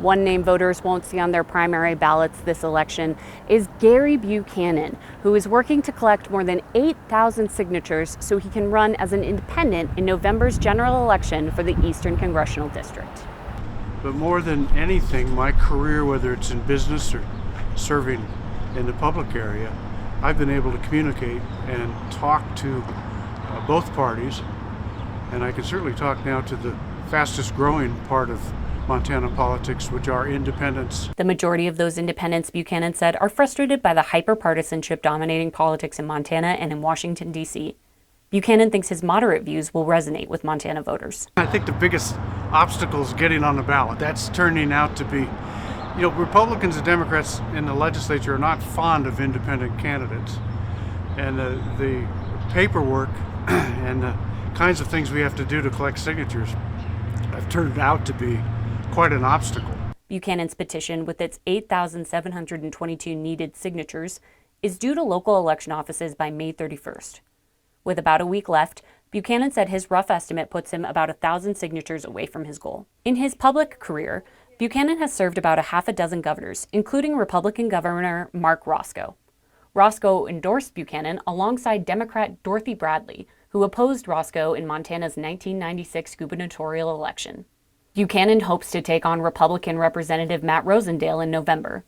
One name voters won't see on their primary ballots this election is Gary Buchanan, who is working to collect more than 8,000 signatures so he can run as an independent in November's general election for the Eastern Congressional District. But more than anything, my career, whether it's in business or serving in the public area, I've been able to communicate and talk to both parties, and I can certainly talk now to the fastest growing part of Montana politics, which are independents. The majority of those independents, Buchanan said, are frustrated by the hyper-partisanship dominating politics in Montana and in Washington, D.C. Buchanan thinks his moderate views will resonate with Montana voters. I think the biggest obstacle is getting on the ballot. That's turning out to be, Republicans and Democrats in the legislature are not fond of independent candidates. And the paperwork and the kinds of things we have to do to collect signatures have turned out to be quite an obstacle. Buchanan's petition, with its 8,722 needed signatures, is due to local election offices by May 31st. With about a week left, Buchanan said his rough estimate puts him about 1,000 signatures away from his goal. In his public career, Buchanan has served about a half a dozen governors, including Republican Governor Mark Roscoe. Roscoe endorsed Buchanan alongside Democrat Dorothy Bradley, who opposed Roscoe in Montana's 1996 gubernatorial election. Buchanan hopes to take on Republican Representative Matt Rosendale in November.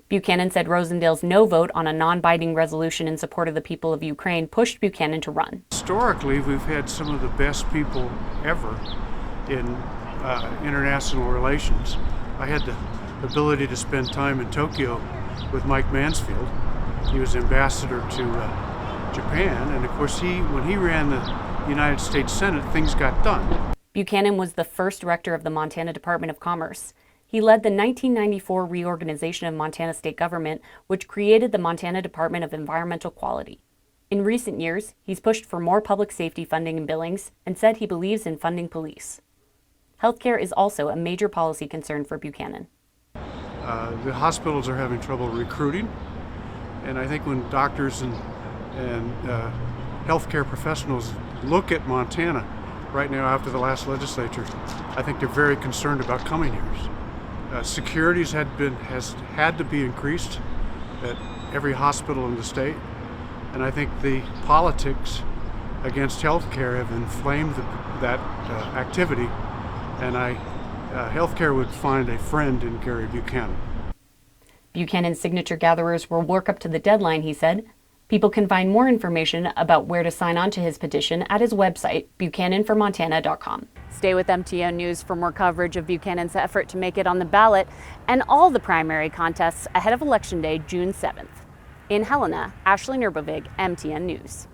Buchanan said Rosendale's no vote on a non-binding resolution in support of the people of Ukraine pushed Buchanan to run. Historically, we've had some of the best people ever in international relations. I had the ability to spend time in Tokyo with Mike Mansfield. He was ambassador to Japan, and of course when he ran the United States Senate, things got done. Buchanan was the first director of the Montana Department of Commerce. He led the 1994 reorganization of Montana state government, which created the Montana Department of Environmental Quality. In recent years, he's pushed for more public safety funding and billings and said he believes in funding police. Healthcare is also a major policy concern for Buchanan. The hospitals are having trouble recruiting, and I think when doctors and healthcare professionals look at Montana right now after the last legislature, I think they're very concerned about coming here. Security has had to be increased at every hospital in the state, and I think the politics against healthcare have inflamed that activity, and healthcare would find a friend in Gary Buchanan. Buchanan's signature gatherers will work up to the deadline, he said. People can find more information about where to sign on to his petition at his website, buchananformontana.com. Stay with MTN News for more coverage of Buchanan's effort to make it on the ballot and all the primary contests ahead of Election Day, June 7th. In Helena, Ashley Nurbovig, MTN News.